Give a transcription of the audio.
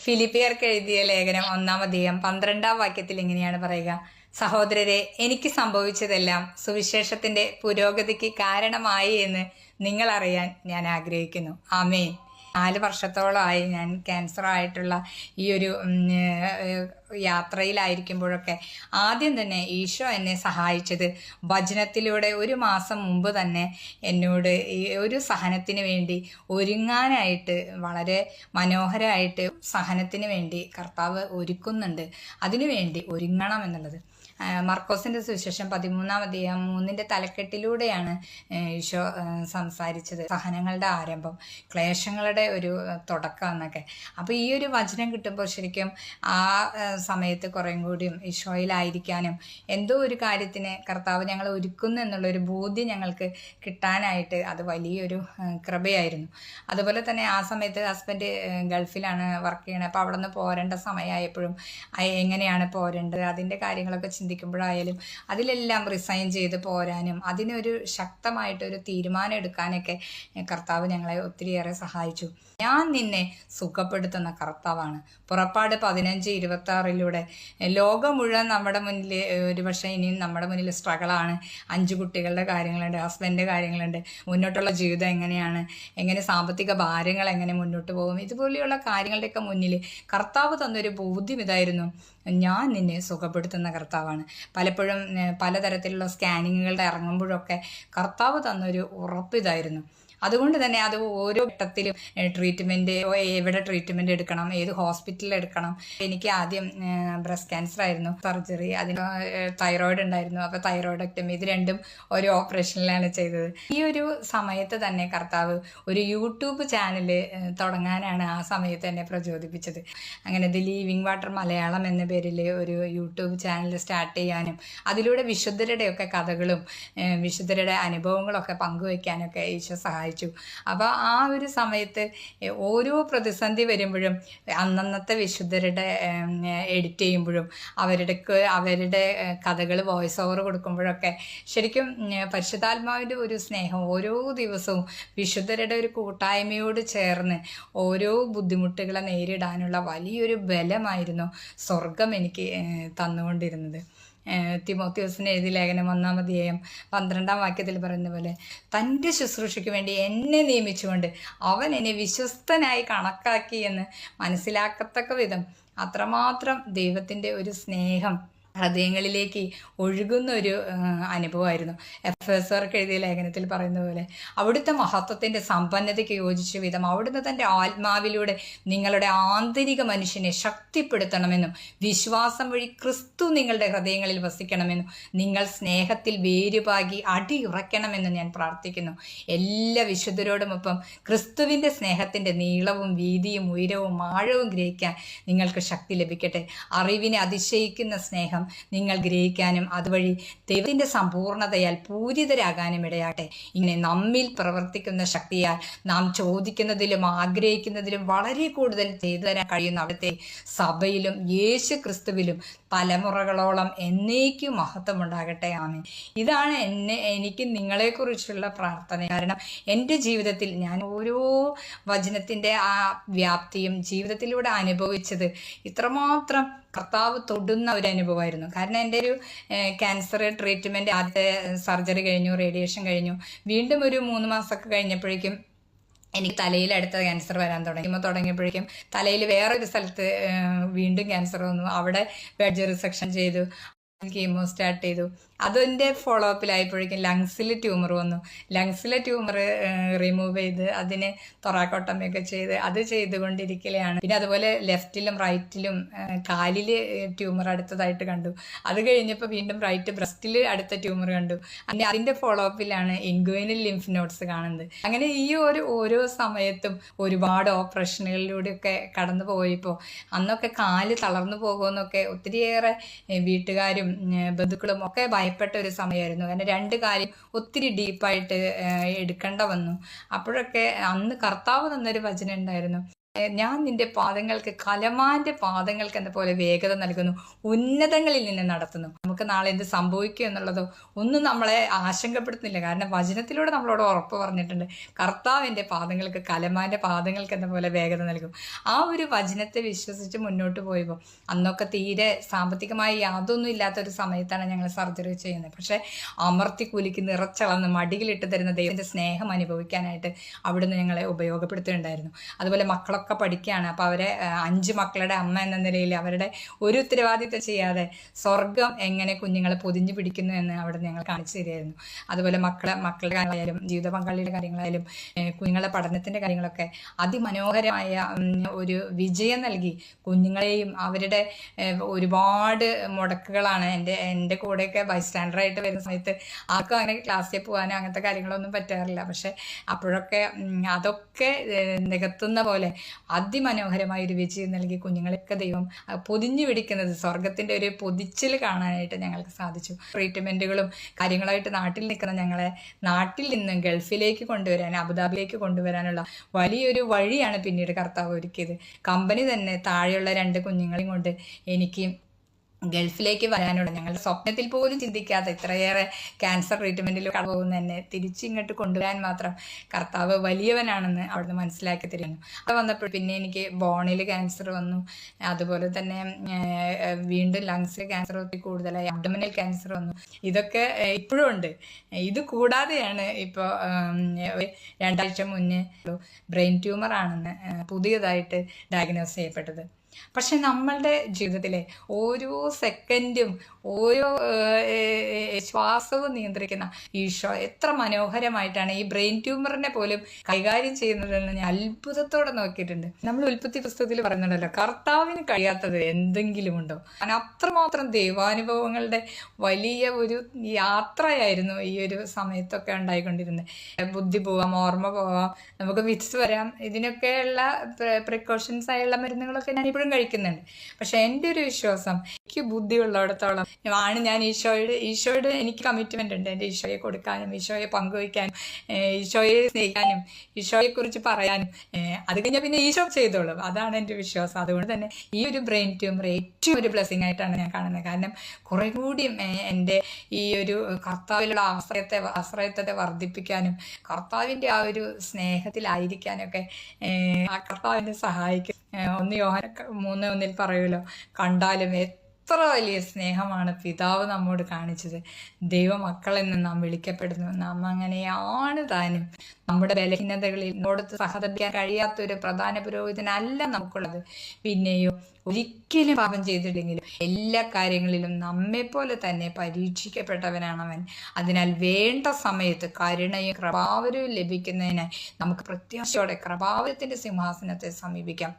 ഫിലിപ്പിയർക്ക് എഴുതിയ ലേഖനം 1-ാം 12-ാം വാക്യത്തിൽ ഇങ്ങനെയാണ് പറയുക: സഹോദരരെ, എനിക്ക് സംഭവിച്ചതെല്ലാം സുവിശേഷത്തിന്റെ പുരോഗതിക്ക് കാരണമായി എന്ന് നിങ്ങൾ അറിയാൻ ഞാൻ ആഗ്രഹിക്കുന്നു. ആമേൻ. 4 വർഷത്തോളമായി ഞാൻ ക്യാൻസർ ആയിട്ടുള്ള ഈ ഒരു യാത്രയിലായിരിക്കുമ്പോഴൊക്കെ ആദ്യം തന്നെ ഈശോ എന്നെ സഹായിച്ചത് വചനത്തിലൂടെ 1 മാസം മുമ്പ് തന്നെ എന്നോട് ഈ ഒരു സഹനത്തിന് വേണ്ടി ഒരുങ്ങാനായിട്ട് വളരെ മനോഹരമായിട്ട് സഹനത്തിന് വേണ്ടി കർത്താവ് ഒരുക്കുന്നുണ്ട്. അതിനുവേണ്ടി ഒരുങ്ങണം എന്നുള്ളത്. മർക്കോസിന്റെ സുവിശേഷം 13-ാം അധ്യായം 3-ന്റെ തലക്കെട്ടിലൂടെയാണ് ഈശോ സംസാരിച്ചത്. സഹനങ്ങളുടെ ആരംഭം, ക്ലേശങ്ങളുടെ ഒരു തുടക്കം എന്നൊക്കെ. അപ്പോൾ ഈ ഒരു വചനം കിട്ടുമ്പോൾ ശരിക്കും ആ സമയത്ത് കുറേം കൂടിയും ഈശോയിലായിരിക്കാനും എന്തോ ഒരു കാര്യത്തിന് കർത്താവ് ഞങ്ങളെ ഒരുക്കുന്നു എന്നുള്ളൊരു ബോധ്യം ഞങ്ങൾക്ക് കിട്ടാനായിട്ട് അത് വലിയൊരു കൃപയായിരുന്നു. അതുപോലെ തന്നെ ആ സമയത്ത് ഹസ്ബൻഡ് ഗൾഫിലാണ് വർക്ക് ചെയ്യണത്. അപ്പോൾ അവിടെ നിന്ന് പോരേണ്ട സമയമായപ്പോഴും എങ്ങനെയാണ് പോരേണ്ടത്, അതിൻ്റെ കാര്യങ്ങളൊക്കെ ചിന്തിക്കുമ്പോഴായാലും അതിലെല്ലാം റിസൈൻ ചെയ്ത് പോരാനും അതിനൊരു ശക്തമായിട്ടൊരു തീരുമാനം എടുക്കാനൊക്കെ കർത്താവ് ഞങ്ങളെ ഒത്തിരിയേറെ സഹായിച്ചു. ഞാൻ നിന്നെ സുഖപ്പെടുത്തുന്ന കർത്താവാണ്. പുറപ്പാട് 15:26 ലോകം മുഴുവൻ നമ്മുടെ മുന്നിൽ ഒരുപക്ഷെ ഇനിയും നമ്മുടെ മുന്നിൽ സ്ട്രഗിളാണ്. 5 കുട്ടികളുടെ കാര്യങ്ങളുണ്ട്, ഹസ്ബൻഡിൻ്റെ കാര്യങ്ങളുണ്ട്, മുന്നോട്ടുള്ള ജീവിതം എങ്ങനെ സാമ്പത്തിക ഭാരങ്ങൾ എങ്ങനെ മുന്നോട്ട് പോകും, ഇതുപോലെയുള്ള കാര്യങ്ങളുടെയൊക്കെ മുന്നിൽ കർത്താവ് തന്നൊരു ബോധ്യം ഇതായിരുന്നു: ഞാൻ നിന്നെ സുഖപ്പെടുത്തുന്ന കർത്താവാണ്. പലപ്പോഴും പലതരത്തിലുള്ള സ്കാനിങ്ങുകളുടെ ഇറങ്ങുമ്പോഴൊക്കെ കർത്താവ് തന്നൊരു ഉറപ്പിതായിരുന്നു. അതുകൊണ്ട് തന്നെ അത് ഓരോ ഘട്ടത്തിലും ട്രീറ്റ്മെൻറ്റ്, എവിടെ ട്രീറ്റ്മെൻറ്റ് എടുക്കണം, ഏത് ഹോസ്പിറ്റലിൽ എടുക്കണം. എനിക്ക് ആദ്യം ബ്രസ്റ്റ് ക്യാൻസർ ആയിരുന്നു, സർജറി, അതിന് തൈറോയിഡ് ഉണ്ടായിരുന്നു. അപ്പോൾ തൈറോയിഡക്ടമി, ഇത് രണ്ടും ഒരു ഓപ്പറേഷനിലാണ് ചെയ്തത്. ഈ ഒരു സമയത്ത് തന്നെ കർത്താവ് ഒരു യൂട്യൂബ് ചാനൽ തുടങ്ങാനാണ് ആ സമയത്ത് എന്നെ പ്രചോദിപ്പിച്ചത്. അങ്ങനെ ദി ലിവിങ് വാട്ടർ മലയാളം എന്ന പേരിൽ ഒരു യൂട്യൂബ് ചാനൽ സ്റ്റാർട്ട് ചെയ്യാനും അതിലൂടെ വിശുദ്ധരുടെയൊക്കെ കഥകളും വിശുദ്ധരുടെ അനുഭവങ്ങളൊക്കെ പങ്കുവയ്ക്കാനൊക്കെ ഈശോ സഹായിച്ചു. അപ്പോൾ ആ ഒരു സമയത്ത് ഓരോ പ്രതിസന്ധി വരുമ്പോഴും അന്നന്നത്തെ വിശുദ്ധരുടെ എഡിറ്റ് ചെയ്യുമ്പോഴും അവരുടെ കഥകൾ വോയിസ് ഓവർ കൊടുക്കുമ്പോഴൊക്കെ ശരിക്കും പരിശുദ്ധാത്മാവിൻ്റെ ഒരു സ്നേഹം ഓരോ ദിവസവും വിശുദ്ധരുടെ ഒരു കൂട്ടായ്മയോട് ചേർന്ന് ഓരോ ബുദ്ധിമുട്ടുകളെ നേരിടാനുള്ള വലിയൊരു ബലമായിരുന്നു സ്വർഗം എനിക്ക് തന്നുകൊണ്ടിരുന്നത്. തിമോത്തിയോസിന് എഴുതിയ ലേഖനം 1-ാം അധ്യായം 12-ാം വാക്യത്തിൽ പറയുന്ന പോലെ, തൻ്റെ ശുശ്രൂഷയ്ക്ക് വേണ്ടി എന്നെ നിയമിച്ചുകൊണ്ട് അവൻ എന്നെ വിശ്വസ്തനായി കണക്കാക്കി എന്ന് മനസ്സിലാക്കത്തക്ക വിധം അത്രമാത്രം ദൈവത്തിൻ്റെ ഒരു സ്നേഹം ഹൃദയങ്ങളിലേക്ക് ഒഴുകുന്ന ഒരു അനുഭവമായിരുന്നു. എഫേസ്യർക്ക് എഴുതിയ ലേഖനത്തിൽ പറയുന്ന പോലെ, അവിടുത്തെ മഹത്വത്തിൻ്റെ സമ്പന്നതയ്ക്ക് യോജിച്ച വിധം അവിടുന്ന് തൻ്റെ ആത്മാവിലൂടെ നിങ്ങളുടെ ആന്തരിക മനുഷ്യനെ ശക്തിപ്പെടുത്തണമെന്നും വിശ്വാസം വഴി ക്രിസ്തു നിങ്ങളുടെ ഹൃദയങ്ങളിൽ വസിക്കണമെന്നും നിങ്ങൾ സ്നേഹത്തിൽ വേരുപാകി അടിയുറയ്ക്കണമെന്നും ഞാൻ പ്രാർത്ഥിക്കുന്നു. എല്ലാ വിശുദ്ധരോടുമൊപ്പം ക്രിസ്തുവിൻ്റെ സ്നേഹത്തിൻ്റെ നീളവും വീതിയും ഉയരവും ആഴവും ഗ്രഹിക്കാൻ നിങ്ങൾക്ക് ശക്തി ലഭിക്കട്ടെ. അറിവിനെ അതിശയിക്കുന്ന സ്നേഹം നിങ്ങൾ ഗ്രഹിക്കാനും അതുവഴി ദൈവത്തിന്റെ സമ്പൂർണതയാൽ പൂരിതരാകാനും ഇടയാട്ടെ. ഇങ്ങനെ നമ്മിൽ പ്രവർത്തിക്കുന്ന ശക്തിയാൽ നാം ചോദിക്കുന്നതിലും ആഗ്രഹിക്കുന്നതിലും വളരെ കൂടുതൽ ചെയ്തു തരാൻ കഴിയുന്ന അവിടുത്തെ സഭയിലും യേശു ക്രിസ്തുവിലും തലമുറകളോളം എന്നേക്കും മഹത്വമുണ്ടാകട്ടെ. ആമേൻ. ഇതാണ് എനിക്ക് നിങ്ങളെക്കുറിച്ചുള്ള പ്രാർത്ഥന. കാരണം എൻ്റെ ജീവിതത്തിൽ ഞാൻ ഓരോ വചനത്തിൻ്റെ ആ വ്യാപ്തിയും ജീവിതത്തിലൂടെ അനുഭവിച്ചത് ഇത്രമാത്രം കർത്താവ് തൊടുന്ന ഒരു അനുഭവമായിരുന്നു. കാരണം എൻ്റെ ഒരു ക്യാൻസർ ട്രീറ്റ്മെൻറ്റ്, ആദ്യത്തെ സർജറി കഴിഞ്ഞു, റേഡിയേഷൻ കഴിഞ്ഞു, വീണ്ടും ഒരു 3 മാസമൊക്കെ കഴിഞ്ഞപ്പോഴേക്കും എനിക്ക് തലയിൽ അടുത്ത ക്യാൻസർ വരാൻ തുടങ്ങിയപ്പോഴേക്കും തലയിൽ വേറൊരു സ്ഥലത്ത് വീണ്ടും ക്യാൻസർ വന്നു. അവിടെ ബെഡ് റിസെക്ഷൻ ചെയ്തു, കീമോ സ്റ്റാർട്ട് ചെയ്തു. അതിൻ്റെ ഫോളോ അപ്പിലായപ്പോഴേക്കും ലങ്സിൽ ട്യൂമർ വന്നു. ലങ്സിലെ ട്യൂമർ റിമൂവ് ചെയ്ത് അതിന് തൊറാക്കോട്ടമയൊക്കെ ചെയ്ത് അത് ചെയ്തുകൊണ്ടിരിക്കലാണ്. പിന്നെ അതുപോലെ ലെഫ്റ്റിലും റൈറ്റിലും കാലിൽ ട്യൂമർ അടുത്തതായിട്ട് കണ്ടു. അത് കഴിഞ്ഞപ്പോൾ വീണ്ടും റൈറ്റ് ബ്രസ്റ്റിൽ അടുത്ത ട്യൂമർ കണ്ടു. അങ്ങനെ അതിൻ്റെ ഫോളോ അപ്പിലാണ് ഇൻഗ്വൈനൽ ലിംഫ് നോട്ട്സ് കാണുന്നത്. അങ്ങനെ ഈ ഓരോ സമയത്തും ഒരുപാട് ഓപ്പറേഷനുകളിലൂടെയൊക്കെ കടന്നു പോയപ്പോൾ അന്നൊക്കെ കാല് തളർന്നു പോകുമെന്നൊക്കെ ഒത്തിരിയേറെ വീട്ടുകാരും ബന്ധുക്കളും ഒക്കെ ഭയപ്പെട്ട ഒരു സമയമായിരുന്നു. കാരണം 2 കാര്യം ഒത്തിരി ഡീപ്പായിട്ട് എടുക്കേണ്ട വന്നു. അപ്പോഴൊക്കെ അന്ന് കർത്താവ് തന്നൊരു വചനം ഉണ്ടായിരുന്നു: ഞാൻ നിന്റെ പാദങ്ങൾക്ക് കലമാന്റെ പാദങ്ങൾക്ക് എന്ന പോലെ വേഗത നൽകുന്നു, ഉന്നതങ്ങളിൽ നിന്ന് നടത്തുന്നു. നമുക്ക് നാളെ എന്ത് സംഭവിക്കും എന്നുള്ളതോ ഒന്നും നമ്മളെ ആശങ്കപ്പെടുത്തുന്നില്ല. കാരണം വചനത്തിലൂടെ നമ്മളോട് ഉറപ്പ് പറഞ്ഞിട്ടുണ്ട്, കർത്താവിൻ്റെ പാദങ്ങൾക്ക് കലമാന്റെ പാദങ്ങൾക്ക് എന്ന പോലെ വേഗത നൽകും. ആ ഒരു വചനത്തെ വിശ്വസിച്ച് മുന്നോട്ട് പോയപ്പോൾ അന്നൊക്കെ തീരെ സാമ്പത്തികമായി യാതൊന്നും ഇല്ലാത്തൊരു സമയത്താണ് ഞങ്ങൾ സർജറി ചെയ്യുന്നത്. പക്ഷേ അമർത്തി കുലിക്ക് നിറച്ചളന്ന് മടിയിലിട്ട് തരുന്ന ദൈവത്തിൻ്റെ സ്നേഹം അനുഭവിക്കാനായിട്ട് അവിടുന്ന് ഞങ്ങളെ ഉപയോഗപ്പെടുത്തുന്നുണ്ടായിരുന്നു. അതുപോലെ മക്കളൊക്കെ പഠിക്കുകയാണ്. അപ്പോൾ അവരെ 5 മക്കളുടെ അമ്മ എന്ന നിലയിൽ അവരുടെ ഒരു ഉത്തരവാദിത്വം ചെയ്യാതെ സ്വർഗം എങ്ങനെ കുഞ്ഞുങ്ങളെ പൊതിഞ്ഞു പിടിക്കുന്നു എന്ന് അവിടെ ഞങ്ങൾ കാണിച്ചു തരികയായിരുന്നു. അതുപോലെ മക്കളുടെ കാര്യങ്ങളായാലും ജീവിത പങ്കാളിയുടെ കാര്യങ്ങളായാലും കുഞ്ഞുങ്ങളുടെ പഠനത്തിൻ്റെ കാര്യങ്ങളൊക്കെ അതിമനോഹരമായ ഒരു വിജയം നൽകി. കുഞ്ഞുങ്ങളെയും അവരുടെ ഒരുപാട് മുടക്കുകളാണ് എൻ്റെ കൂടെയൊക്കെ ബൈസ്റ്റാൻഡറായിട്ട് വരുന്ന സമയത്ത് ആർക്കും അങ്ങനെ ക്ലാസ്സിൽ പോകാനോ അങ്ങനത്തെ കാര്യങ്ങളൊന്നും പറ്റാറില്ല. പക്ഷെ അപ്പോഴൊക്കെ അതൊക്കെ നികത്തുന്ന പോലെ അതിമനോഹരമായ ഒരു വിജയം നൽകി കുഞ്ഞുങ്ങളെയൊക്കെ ദൈവം പൊതിഞ്ഞു പിടിക്കുന്നത് സ്വർഗത്തിൻ്റെ ഒരു പൊതിച്ചിൽ കാണാനായിട്ട് ഞങ്ങൾക്ക് സാധിച്ചു. ട്രീറ്റ്മെൻറ്റുകളും കാര്യങ്ങളായിട്ട് നാട്ടിൽ നിൽക്കുന്ന ഞങ്ങളെ നാട്ടിൽ നിന്ന് ഗൾഫിലേക്ക് കൊണ്ടുവരാൻ, അബുദാബിയിലേക്ക് കൊണ്ടുവരാനുള്ള വലിയൊരു വഴിയാണ് പിന്നീട് കർത്താവ് ഒരുക്കിയത്. കമ്പനി തന്നെ താഴെയുള്ള 2 കുഞ്ഞുങ്ങളെയും കൊണ്ട് എനിക്ക് ഗൾഫിലേക്ക് വരാനുള്ള, ഞങ്ങളുടെ സ്വപ്നത്തിൽ പോലും ചിന്തിക്കാത്ത ഇത്രയേറെ ക്യാൻസർ ട്രീറ്റ്മെൻറ്റിൽ പോകുന്ന എന്നെ തിരിച്ചിങ്ങോട്ട് കൊണ്ടുവരാൻ മാത്രം കർത്താവ് വലിയവനാണെന്ന് അവിടുന്ന് മനസ്സിലാക്കി തരുന്നു. അത് വന്നപ്പോൾ പിന്നെ എനിക്ക് ബോണിൽ ക്യാൻസർ വന്നു. അതുപോലെ തന്നെ വീണ്ടും ലങ്സിൽ ക്യാൻസർ ഒത്തിരി കൂടുതലായി, അബ്ഡമിനൽ ക്യാൻസർ വന്നു. ഇതൊക്കെ ഇപ്പോഴും ഉണ്ട്. ഇത് കൂടാതെയാണ് ഇപ്പോൾ 2 ആഴ്ച മുന്നേ ബ്രെയിൻ ട്യൂമർ ആണെന്ന് പുതിയതായിട്ട് ഡയഗ്നോസ് ചെയ്യപ്പെട്ടത്. പക്ഷെ നമ്മളുടെ ജീവിതത്തിലെ ഓരോ സെക്കൻഡും ഓരോ ശ്വാസവും നിയന്ത്രിക്കുന്ന ഈശോ എത്ര മനോഹരമായിട്ടാണ് ഈ ബ്രെയിൻ ട്യൂമറിനെ പോലും കൈകാര്യം ചെയ്യുന്നതെന്ന് ഞാൻ അത്ഭുതത്തോടെ നോക്കിയിട്ടുണ്ട്. നമ്മൾ ഉൽപ്പത്തി പുസ്തകത്തിൽ പറയുന്നുണ്ടല്ലോ, കർത്താവിന് കഴിയാത്തത് എന്തെങ്കിലും ഉണ്ടോ. കാരണം അത്രമാത്രം ദൈവാനുഭവങ്ങളുടെ വലിയ ഒരു യാത്രയായിരുന്നു ഈ ഒരു സമയത്തൊക്കെ ഉണ്ടായിക്കൊണ്ടിരുന്നത്. ബുദ്ധി പോവാം, ഓർമ്മ പോവാം, നമുക്ക് വിറ്റ്സ് വരാം. ഇതിനൊക്കെയുള്ള പ്രിക്കോഷൻസ് ആയുള്ള മരുന്നുകളൊക്കെ ഞാൻ ഇപ്പോഴും കഴിക്കുന്നുണ്ട്. പക്ഷെ എൻ്റെ ഒരു വിശ്വാസം, എനിക്ക് ബുദ്ധിയുള്ളിടത്തോളം ആണ് ഞാൻ ഈശോയോട് എനിക്ക് കമ്മിറ്റ്മെൻ്റ് ഉണ്ട്. എൻ്റെ ഈശോയെ കൊടുക്കാനും, ഈശോയെ പങ്കുവയ്ക്കാനും, ഈശോയെ സ്നേഹിക്കാനും, ഈശോയെക്കുറിച്ച് പറയാനും. അത് കഴിഞ്ഞാൽ പിന്നെ ഈശോ ചെയ്തോളും. അതാണ് എൻ്റെ വിശ്വാസം. അതുകൊണ്ട് തന്നെ ഈ ഒരു ബ്രെയിൻ ട്യൂമർ ഏറ്റവും ഒരു ബ്ലെസ്സിങ് ആയിട്ടാണ് ഞാൻ കാണുന്നത്. കാരണം കുറെ കൂടിയും എൻ്റെ ഈ ഒരു കർത്താവിലുള്ള ആശ്രയത്വത്തെ വർദ്ധിപ്പിക്കാനും കർത്താവിൻ്റെ ആ ഒരു സ്നേഹത്തിലായിരിക്കാനൊക്കെ ആ കർത്താവിനെ സഹായിക്കും. 1 യോഹന്നാൻ 3:1 പറയുമല്ലോ, കണ്ടാലും എത്ര വലിയ സ്നേഹമാണ് പിതാവ് നമ്മോട് കാണിച്ചത്. ദൈവമക്കളെന്ന് നാം വിളിക്കപ്പെടുന്നു. നാം അങ്ങനെയാണ് താനും. നമ്മുടെ ബലഹീനതകളിൽ നമ്മോട് സഹതപിക്കാൻ കഴിയാത്തൊരു പ്രധാന പുരോഹിതനല്ല നമുക്കുള്ളത്. പിന്നെയോ ഒരിക്കലും പാപം ചെയ്തില്ലെങ്കിലും എല്ലാ കാര്യങ്ങളിലും നമ്മെപ്പോലെ തന്നെ പരീക്ഷിക്കപ്പെട്ടവനാണവൻ. അതിനാൽ വേണ്ട സമയത്ത് കരുണയും കൃപാവരവും ലഭിക്കുന്നതിനായി നമുക്ക് പ്രത്യാശയോടെ കൃപാവരത്തിൻ്റെ സിംഹാസനത്തെ സമീപിക്കാം.